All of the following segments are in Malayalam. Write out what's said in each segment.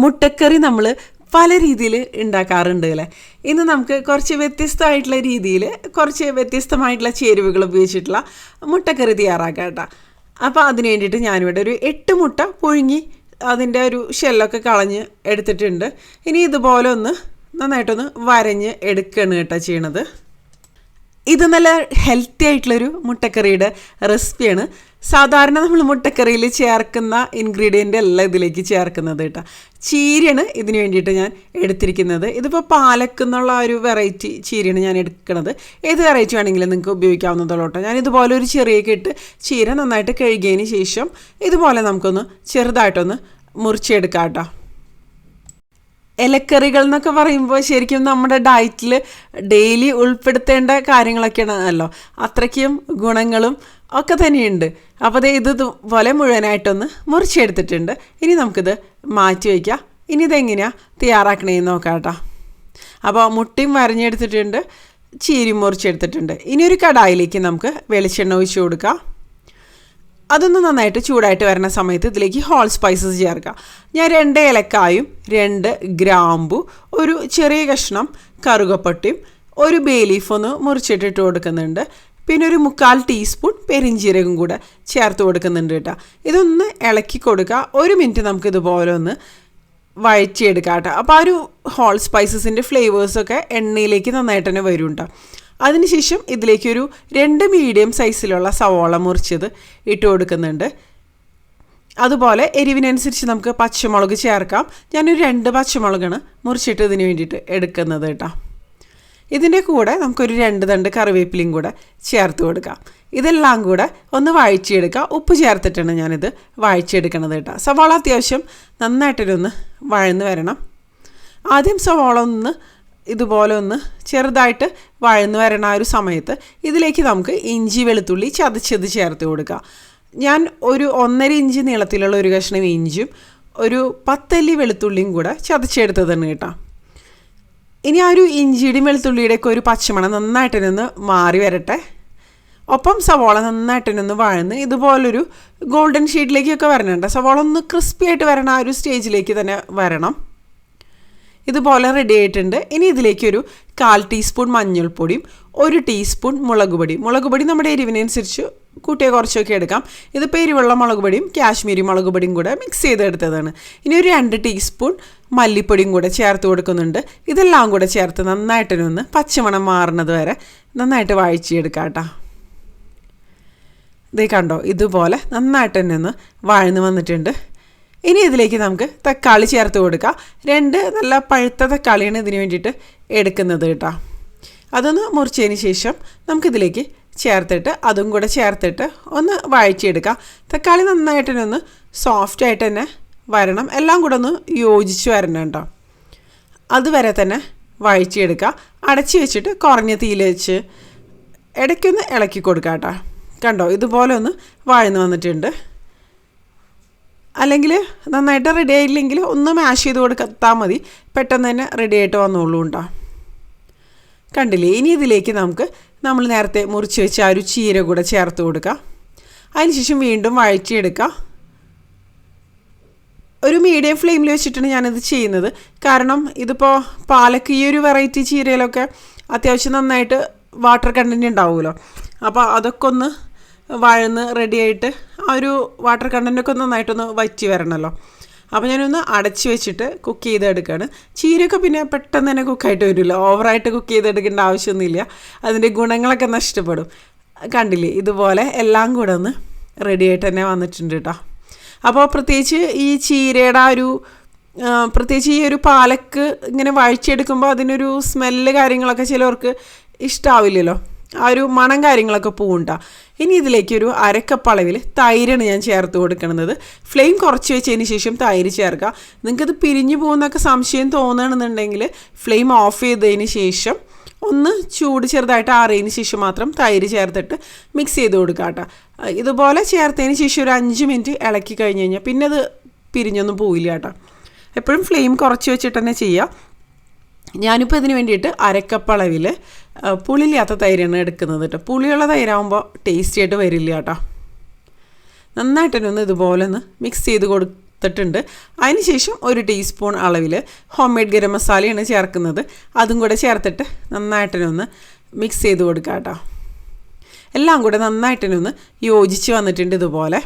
മുട്ടക്കറി നമ്മൾ പല രീതിയിൽ ഉണ്ടാക്കാറുണ്ട് അല്ലേ. ഇന്ന് നമുക്ക് കുറച്ച് വ്യത്യസ്തമായിട്ടുള്ള രീതിയിൽ കുറച്ച് വ്യത്യസ്തമായിട്ടുള്ള ചേരുവകൾ ഉപയോഗിച്ചിട്ടുള്ള മുട്ടക്കറി തയ്യാറാക്കാം കേട്ടോ. അപ്പോൾ അതിന് വേണ്ടിയിട്ട് ഞാനിവിടെ ഒരു 8 മുട്ട പുഴുങ്ങി അതിൻ്റെ ഒരു ഷെല്ലൊക്കെ കളഞ്ഞ് എടുത്തിട്ടുണ്ട്. ഇനി ഇതുപോലെ ഒന്ന് നന്നായിട്ടൊന്ന് വരഞ്ഞ് എടുക്കുകയാണ് കേട്ടോ ചെയ്യണത്. ഇത് നല്ല ഹെൽത്തി ആയിട്ടുള്ളൊരു മുട്ടക്കറിയുടെ റെസിപ്പിയാണ്. സാധാരണ നമ്മൾ മുട്ടക്കറിയിൽ ചേർക്കുന്ന ഇൻഗ്രീഡിയൻ്റ് അല്ല ഇതിലേക്ക് ചേർക്കുന്നത് കേട്ടോ. ചീരയാണ് ഇതിന് വേണ്ടിയിട്ട് ഞാൻ എടുത്തിരിക്കുന്നത്. ഇതിപ്പോൾ പാലക്കെന്നുള്ള ഒരു വെറൈറ്റി ചീരയാണ് ഞാൻ എടുക്കുന്നത്. ഏത് വെറൈറ്റി വേണമെങ്കിലും നിങ്ങൾക്ക് ഉപയോഗിക്കാവുന്നതുള്ളൂ കേട്ടോ. ഞാൻ ഇതുപോലെ ഒരു ചെറിയൊക്കെ ഇട്ട് ചീര നന്നായിട്ട് കഴുകിയതിന് ശേഷം ഇതുപോലെ നമുക്കൊന്ന് ചെറുതായിട്ടൊന്ന് മുറിച്ചെടുക്കാം കേട്ടോ. ഇലക്കറികൾ എന്നൊക്കെ പറയുമ്പോൾ ശരിക്കും നമ്മുടെ ഡയറ്റിൽ ഡെയിലി ഉൾപ്പെടുത്തേണ്ട കാര്യങ്ങളൊക്കെയാണല്ലോ. അത്രയ്ക്കും ഗുണങ്ങളും ഒക്കെ തന്നെയുണ്ട്. അപ്പോൾ ഇതുപോലെ മുഴുവനായിട്ടൊന്ന് മുറിച്ചെടുത്തിട്ടുണ്ട്. ഇനി നമുക്കിത് മാറ്റി വയ്ക്കാം. ഇനി ഇതെങ്ങനെയാണ് തയ്യാറാക്കണേന്ന് നോക്കാം കേട്ടോ. അപ്പോൾ മുട്ടയും വരഞ്ഞെടുത്തിട്ടുണ്ട്, ചീരയും മുറിച്ചെടുത്തിട്ടുണ്ട്. ഇനി ഒരു കടായിലേക്ക് നമുക്ക് വെളിച്ചെണ്ണ ഒഴിച്ച് കൊടുക്കാം. അതൊന്ന് നന്നായിട്ട് ചൂടായിട്ട് വരുന്ന സമയത്ത് ഇതിലേക്ക് ഹോൾ സ്പൈസസ് ചേർക്കാം. ഞാൻ 2 ഏലക്കായും 2 ഗ്രാമ്പു, ഒരു ചെറിയ കഷ്ണം കറുകപ്പട്ടയും, ഒരു ബേ ലീഫ് ഒന്ന് മുറിച്ചിട്ടിട്ട് കൊടുക്കുന്നുണ്ട്. പിന്നെ ഒരു 1/4 ടീസ്പൂൺ പെരിഞ്ജീരകം കൂടെ ചേർത്ത് കൊടുക്കുന്നുണ്ട് കേട്ടോ. ഇതൊന്ന് ഇളക്കി കൊടുക്കുക. 1 മിനിറ്റ് നമുക്കിതുപോലെ ഒന്ന് വഴറ്റിയെടുക്കാം കേട്ടോ. അപ്പോൾ ആ ഒരു ഹോൾ സ്പൈസസിൻ്റെ ഫ്ലേവേഴ്സൊക്കെ എണ്ണയിലേക്ക് നന്നായിട്ട് തന്നെ വരും കേട്ടോ. അതിനുശേഷം ഇതിലേക്കൊരു 2 മീഡിയം സൈസിലുള്ള സവോള മുറിച്ചത് ഇട്ട് കൊടുക്കുന്നുണ്ട്. അതുപോലെ എരിവിനനുസരിച്ച് നമുക്ക് പച്ചമുളക് ചേർക്കാം. ഞാനൊരു 2 പച്ചമുളകാണ് മുറിച്ചിട്ട് ഇതിന് വേണ്ടിയിട്ട് എടുക്കുന്നത് കേട്ടോ. ഇതിൻ്റെ കൂടെ നമുക്കൊരു 2 തണ്ട് കറിവേപ്പിലയും കൂടെ ചേർത്ത് കൊടുക്കാം. ഇതെല്ലാം കൂടെ ഒന്ന് വഴറ്റിയെടുക്കുക. ഉപ്പ് ചേർത്തിട്ടാണ് ഞാനിത് വഴറ്റിയെടുക്കണത് കേട്ടോ. സവാള അത്യാവശ്യം നന്നായിട്ടൊന്ന് വഴന്ന് വരണം. ആദ്യം സവാള ഒന്ന് ഇതുപോലെ ഒന്ന് ചെറുതായിട്ട് വഴന്ന് വരണ ആ ഒരു സമയത്ത് ഇതിലേക്ക് നമുക്ക് ഇഞ്ചി വെളുത്തുള്ളി ചതച്ചത് ചേർത്ത് കൊടുക്കാം. ഞാൻ ഒരു 1.5 ഇഞ്ച് നീളത്തിലുള്ള ഒരു കഷ്ണം ഇഞ്ചിയും ഒരു 10 അല്ലി വെളുത്തുള്ളിയും കൂടെ ചതച്ചെടുത്തതാണ് കേട്ടോ. ഇനി ആ ഒരു ഇഞ്ചിയുടെയും വെളുത്തുള്ളിയുടെയൊക്കെ ഒരു പച്ചമണം നന്നായിട്ടൊന്ന് മാറി വരട്ടെ. ഒപ്പം സവാള നന്നായിട്ടൊന്ന് വഴന്ന് ഇതുപോലൊരു ഗോൾഡൻ ഷെയ്ഡിലേക്കൊക്കെ വരണുണ്ട്. സവാള ഒന്ന് ക്രിസ്പി ആയിട്ട് വരണ ആ ഒരു സ്റ്റേജിലേക്ക് തന്നെ വരണം. ഇതുപോലെ റെഡി ആയിട്ടുണ്ട്. ഇനി ഇതിലേക്കൊരു 1/4 ടീസ്പൂൺ മഞ്ഞൾപ്പൊടിയും 1 ടീസ്പൂൺ മുളക് പൊടി നമ്മുടെ എരിവിനനുസരിച്ച് കൂട്ടിയ കുറച്ചൊക്കെ എടുക്കാം. ഇതിപ്പോൾ എരിവുള്ള മുളക് പൊടിയും കാശ്മീരി മുളക് പൊടിയും കൂടെ മിക്സ് ചെയ്തെടുത്തതാണ്. ഇനി ഒരു 2 ടീസ്പൂൺ മല്ലിപ്പൊടിയും കൂടെ ചേർത്ത് കൊടുക്കുന്നുണ്ട്. ഇതെല്ലാം കൂടെ ചേർത്ത് നന്നായിട്ടൊന്ന് പച്ചമണം മാറുന്നത് വരെ നന്നായിട്ട് വഴറ്റിയെടുക്കാം കേട്ടോ. ഇതേ കണ്ടോ, ഇതുപോലെ നന്നായിട്ട് തന്നെ ഒന്ന് വഴന്ന് വന്നിട്ടുണ്ട്. ഇനി ഇതിലേക്ക് നമുക്ക് തക്കാളി ചേർത്ത് കൊടുക്കാം. 2 നല്ല പഴുത്ത തക്കാളിയാണ് ഇതിന് വേണ്ടിയിട്ട് എടുക്കുന്നത് കേട്ടോ. അതൊന്ന് മുറിച്ചതിന് ശേഷം നമുക്കിതിലേക്ക് ചേർത്തിട്ട് അതും കൂടെ ചേർത്തിട്ട് ഒന്ന് വഴറ്റിയെടുക്കാം. തക്കാളി നന്നായിട്ടൊന്ന് സോഫ്റ്റായിട്ട് തന്നെ വരണം. എല്ലാം കൂടെ ഒന്ന് യോജിച്ച് വരണം കേട്ടോ. അതുവരെ തന്നെ വഴറ്റിയെടുക്കുക. അടച്ച് വെച്ചിട്ട് കുറഞ്ഞ തീയിൽ വെച്ച് ഇടയ്ക്കൊന്ന് ഇളക്കി കൊടുക്കാം കേട്ടോ. കണ്ടോ, ഇതുപോലെ ഒന്ന് വഴന്ന് വന്നിട്ടുണ്ട്. അല്ലെങ്കിൽ നന്നായിട്ട് റെഡി ആയില്ലെങ്കിൽ ഒന്ന് മാഷ് ചെയ്ത് കൊടുത്താൽ മതി. പെട്ടെന്ന് തന്നെ റെഡി ആയിട്ട് വന്നോളൂ കേട്ടോ. കണ്ടില്ലേ, ഇനി ഇതിലേക്ക് നമുക്ക് നമ്മൾ നേരത്തെ മുറിച്ച് വെച്ച ആ ഒരു ചീര കൂടെ ചേർത്ത് കൊടുക്കാം. അതിനുശേഷം വീണ്ടും വഴറ്റിയെടുക്കാം. ഒരു മീഡിയം ഫ്ലെയിമിൽ വെച്ചിട്ടാണ് ഞാനിത് ചെയ്യുന്നത്. കാരണം ഇതിപ്പോൾ പാലക്ക് ഈ ഒരു വെറൈറ്റി ചീരയിലൊക്കെ അത്യാവശ്യം നന്നായിട്ട് വാട്ടർ കണ്ടൻറ്റ് ഉണ്ടാവുമല്ലോ. അപ്പോൾ അതൊക്കെ ഒന്ന് വഴന്ന് റെഡിയായിട്ട് ആ ഒരു വാട്ടർ കണ്ടൻറ്റൊക്കെ നന്നായിട്ടൊന്ന് വറ്റി വരണമല്ലോ. അപ്പോൾ ഞാനൊന്ന് അടച്ച് വെച്ചിട്ട് കുക്ക് ചെയ്തെടുക്കുകയാണ്. ചീരയൊക്കെ പിന്നെ പെട്ടെന്ന് തന്നെ കുക്കായിട്ട് വരില്ല. ഓവറായിട്ട് കുക്ക് ചെയ്തെടുക്കേണ്ട ആവശ്യമൊന്നുമില്ല. അതിൻ്റെ ഗുണങ്ങളൊക്കെ നഷ്ടപ്പെടും. കണ്ടില്ലേ, ഇതുപോലെ എല്ലാം കൂടെ ഒന്ന് റെഡിയായിട്ട് തന്നെ വന്നിട്ടുണ്ട് കേട്ടോ. അപ്പോൾ പ്രത്യേകിച്ച് ഈ ചീരയുടെ ആ ഒരു പ്രത്യേകിച്ച് ഈ ഒരു പാലക്ക് ഇങ്ങനെ വഴിച്ചെടുക്കുമ്പോൾ അതിനൊരു സ്മെല്ല് കാര്യങ്ങളൊക്കെ ചിലവർക്ക് ഇഷ്ടമാവില്ലല്ലോ. ആ ഒരു മണം കാര്യങ്ങളൊക്കെ പോവുണ്ടാ. ഇനി ഇതിലേക്കൊരു 1/2 കപ്പ് അളവിൽ തൈരാണ് ഞാൻ ചേർത്ത് കൊടുക്കുന്നത്. ഫ്ലെയിം കുറച്ച് വെച്ചതിന് ശേഷം തൈര് ചേർക്കുക. നിങ്ങൾക്കിത് പിരിഞ്ഞു പോകുന്നൊക്കെ സംശയം തോന്നുകയാണെന്നുണ്ടെങ്കിൽ ഫ്ലെയിം ഓഫ് ചെയ്തതിന് ശേഷം ഒന്ന് ചൂട് ചെറുതായിട്ട് ആറിയതിന് ശേഷം മാത്രം തൈര് ചേർത്തിട്ട് മിക്സ് ചെയ്ത് കൊടുക്കുക കേട്ടോ. ഇതുപോലെ ചേർത്തതിന് ശേഷം ഒരു 5 മിനിറ്റ് ഇളക്കി കഴിഞ്ഞ് കഴിഞ്ഞാൽ പിന്നെ അത് പിരിഞ്ഞൊന്നും പോയില്ല കേട്ടോ. എപ്പോഴും ഫ്ലെയിം കുറച്ച് വെച്ചിട്ട് തന്നെ ചെയ്യുക. ഞാനിപ്പോൾ ഇതിന് വേണ്ടിയിട്ട് 1/2 കപ്പ് അളവിൽ പുളിയില്ലാത്ത തൈരാണ് എടുക്കുന്നത് കേട്ടോ. പുളിയുള്ള തൈരാകുമ്പോൾ ടേസ്റ്റി ആയിട്ട് വരില്ല കേട്ടോ. നന്നായിട്ടൊന്ന് ഇതുപോലെ ഒന്ന് മിക്സ് ചെയ്ത് ചേർത്തിട്ടുണ്ട്. അതിനുശേഷം 1 ടീസ്പൂൺ അളവിൽ ഹോം മെയ്ഡ് ഗരം മസാലയാണ് ചേർക്കുന്നത്. അതും കൂടെ ചേർത്തിട്ട് നന്നായിട്ടൊന്ന് മിക്സ് ചെയ്ത് കൊടുക്കാം കേട്ടോ. എല്ലാം കൂടെ നന്നായിട്ടൊന്ന് യോജിച്ച് വന്നിട്ടുണ്ട് ഇതുപോലെ.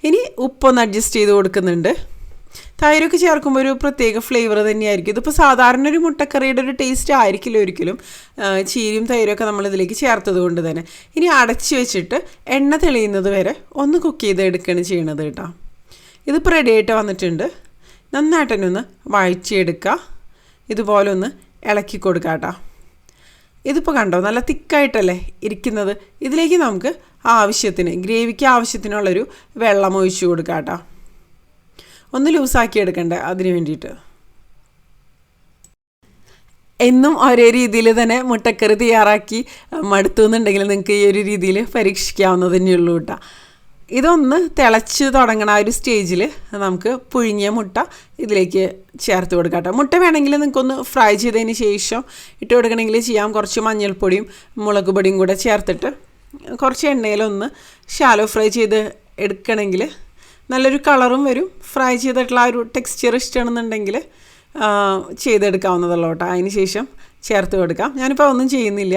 ഇനി ഉപ്പൊന്ന് അഡ്ജസ്റ്റ് ചെയ്ത് കൊടുക്കുന്നുണ്ട്. തൈരൊക്കെ ചേർക്കുമ്പോൾ ഒരു പ്രത്യേക ഫ്ലേവർ തന്നെയായിരിക്കും. ഇതിപ്പോൾ സാധാരണ ഒരു മുട്ടക്കറിയുടെ ഒരു ടേസ്റ്റ് ആയിരിക്കില്ല ഒരിക്കലും, ചീരയും തൈരൊക്കെ നമ്മളിതിലേക്ക് ചേർത്തത് കൊണ്ട് തന്നെ. ഇനി അടച്ച് വെച്ചിട്ട് എണ്ണ തെളിയുന്നത് വരെ ഒന്ന് കുക്ക് ചെയ്ത് എടുക്കുകയാണ് ചെയ്യണത് കേട്ടോ. ഇതിപ്പോൾ റെഡി ആയിട്ട് വന്നിട്ടുണ്ട്. നന്നായിട്ടൊന്ന് വഴറ്റിയെടുക്കുക. ഇതുപോലെ ഒന്ന് ഇളക്കി കൊടുക്കുക കേട്ടോ. ഇതിപ്പോൾ കണ്ടോ നല്ല തിക്കായിട്ടല്ലേ ഇരിക്കുന്നത്. ഇതിലേക്ക് നമുക്ക് ആവശ്യത്തിന് ഗ്രേവിക്ക് ആവശ്യത്തിനുള്ളൊരു വെള്ളം ഒഴിച്ച് കൊടുക്കാം കേട്ടോ. ഒന്ന് ലൂസാക്കി എടുക്കണ്ടേ അതിന് വേണ്ടിയിട്ട്. എന്നും ഒരേ രീതിയിൽ തന്നെ മുട്ടക്കറി തയ്യാറാക്കി മടുത്തു എന്നുണ്ടെങ്കിൽ നിങ്ങൾക്ക് ഈ ഒരു രീതിയിൽ പരീക്ഷിക്കാവുന്നത് തന്നെയുള്ളൂ കേട്ടോ. ഇതൊന്ന് തിളച്ച് തുടങ്ങണ ആ ഒരു സ്റ്റേജിൽ നമുക്ക് പുഴുങ്ങിയ മുട്ട ഇതിലേക്ക് ചേർത്ത് കൊടുക്കാം കേട്ടോ. മുട്ട വേണമെങ്കിൽ നിങ്ങൾക്കൊന്ന് ഫ്രൈ ചെയ്തതിന് ശേഷം ഇട്ട് കൊടുക്കണമെങ്കിൽ ചെയ്യാം. കുറച്ച് മഞ്ഞൾപ്പൊടിയും മുളക് പൊടിയും കൂടെ ചേർത്തിട്ട് കുറച്ച് എണ്ണയിലൊന്ന് ഷാലോ ഫ്രൈ ചെയ്ത് എടുക്കണമെങ്കിൽ നല്ലൊരു കളറും വരും. ഫ്രൈ ചെയ്തിട്ടുള്ള ആ ഒരു ടെക്സ്ചർ ഇഷ്ടമാണെന്നുണ്ടെങ്കിൽ ചെയ്തെടുക്കാവുന്നതുള്ളൂ കേട്ടോ. അതിന് ശേഷം ചേർത്ത് കൊടുക്കാം. ഞാനിപ്പോൾ ഒന്നും ചെയ്യുന്നില്ല,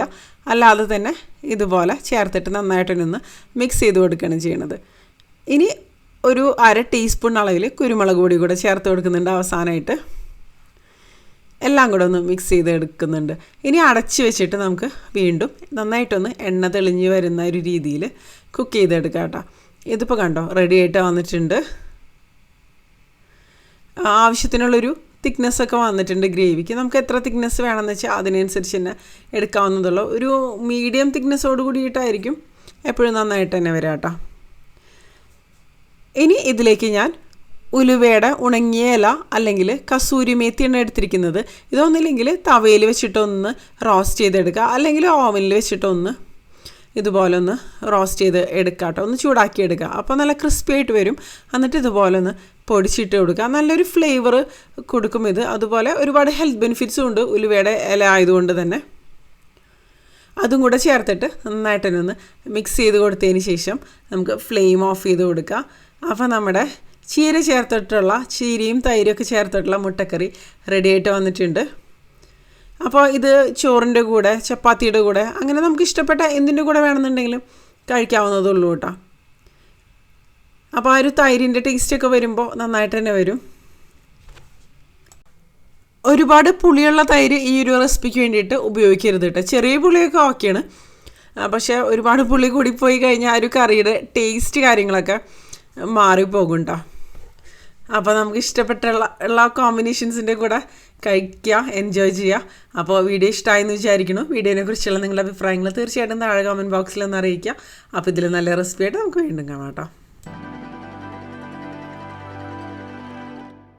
അല്ലാതെ തന്നെ ഇതുപോലെ ചേർത്തിട്ട് നന്നായിട്ടൊന്ന് മിക്സ് ചെയ്ത് കൊടുക്കുകയാണ് ചെയ്യണത്. ഇനി ഒരു 1/2 ടീസ്പൂൺ അളവിൽ കുരുമുളക് പൊടി കൂടെ ചേർത്ത് കൊടുക്കുന്നുണ്ട് അവസാനമായിട്ട്. എല്ലാം കൂടെ ഒന്ന് മിക്സ് ചെയ്ത് എടുക്കുന്നുണ്ട്. ഇനി അടച്ച് വെച്ചിട്ട് നമുക്ക് വീണ്ടും നന്നായിട്ടൊന്ന് എണ്ണ തെളിഞ്ഞ് വരുന്ന ഒരു രീതിയിൽ കുക്ക് ചെയ്തെടുക്കാം കേട്ടോ. ഇതിപ്പോൾ കണ്ടോ റെഡി ആയിട്ട് വന്നിട്ടുണ്ട്. ആവശ്യത്തിനുള്ളൊരു തിക്നെസ്സൊക്കെ വന്നിട്ടുണ്ട് ഗ്രേവിക്ക്. നമുക്ക് എത്ര തിക്നെസ് വേണമെന്ന് വെച്ചാൽ അതിനനുസരിച്ച് തന്നെ എടുക്കാവുന്നതുള്ളൂ. ഒരു മീഡിയം തിക്നെസ്സോട് കൂടിയിട്ടായിരിക്കും എപ്പോഴും നന്നായിട്ട് തന്നെ വരാം കേട്ടോ. ഇനി ഇതിലേക്ക് ഞാൻ ഉലുവയുടെ ഉണങ്ങിയ ഇല അല്ലെങ്കിൽ കസൂരി മേത്തിയാണ് എടുത്തിരിക്കുന്നത്. ഇതൊന്നില്ലെങ്കിൽ തവയിൽ വെച്ചിട്ടൊന്ന് റോസ്റ്റ് ചെയ്തെടുക്കുക, അല്ലെങ്കിൽ ഓവനിൽ വെച്ചിട്ടൊന്ന് ഇതുപോലെ ഒന്ന് റോസ്റ്റ് ചെയ്ത് എടുക്കുക കേട്ടോ. ഒന്ന് ചൂടാക്കി എടുക്കുക. അപ്പോൾ നല്ല ക്രിസ്പി ആയിട്ട് വരും. എന്നിട്ട് ഇതുപോലെ ഒന്ന് പൊടിച്ചിട്ട് കൊടുക്കുക. നല്ലൊരു ഫ്ലേവർ കൊടുക്കും ഇത്. അതുപോലെ ഒരുപാട് ഹെൽത്ത് ബെനിഫിറ്റ്സും ഉണ്ട് ഉലുവയുടെ ഇല ആയതുകൊണ്ട് തന്നെ. അതും കൂടെ ചേർത്തിട്ട് നന്നായിട്ടൊന്ന് മിക്സ് ചെയ്ത് കൊടുത്തതിന് ശേഷം നമുക്ക് ഫ്ലെയിം ഓഫ് ചെയ്ത് കൊടുക്കുക. അപ്പോൾ നമ്മുടെ ചീരയും തൈരൊക്കെ ചേർത്തിട്ടുള്ള മുട്ടക്കറി റെഡി ആയിട്ട് വന്നിട്ടുണ്ട്. അപ്പോൾ ഇത് ചോറിൻ്റെ കൂടെ, ചപ്പാത്തിയുടെ കൂടെ, അങ്ങനെ നമുക്ക് ഇഷ്ടപ്പെട്ട എന്തിൻ്റെ കൂടെ വേണമെന്നുണ്ടെങ്കിലും കഴിക്കാവുന്നതുള്ളൂ കേട്ടോ. അപ്പോൾ ആ ഒരു തൈരിൻ്റെ ടേസ്റ്റൊക്കെ വരുമ്പോൾ നന്നായിട്ട് തന്നെ വരും. ഒരുപാട് പുളിയുള്ള തൈര് ഈ ഒരു റെസിപ്പിക്ക് വേണ്ടിയിട്ട് ഉപയോഗിക്കരുത് കേട്ടോ. ചെറിയ പുളിയൊക്കെ ഓക്കെയാണ്, പക്ഷേ ഒരുപാട് പുളി കൂടിപ്പോയി കഴിഞ്ഞാൽ ആ ഒരു കറിയുടെ ടേസ്റ്റ് കാര്യങ്ങളൊക്കെ മാറിപ്പോകും കേട്ടോ. അപ്പോൾ നമുക്ക് ഇഷ്ടപ്പെട്ടുള്ള കോമ്പിനേഷൻസിൻ്റെ കൂടെ കഴിക്കുക, എൻജോയ് ചെയ്യുക. അപ്പോൾ വീഡിയോ ഇഷ്ടമായെന്ന് വിചാരിക്കുന്നു. വീഡിയോനെ കുറിച്ചുള്ള നിങ്ങളുടെ അഭിപ്രായങ്ങൾ തീർച്ചയായിട്ടും താഴെ കമൻറ്റ് ബോക്സിൽ ഒന്ന് അറിയിക്കുക. അപ്പോൾ ഇതിൽ നല്ല റെസിപ്പി ആയിട്ട് നമുക്ക് വീണ്ടും കാണാം കേട്ടോ.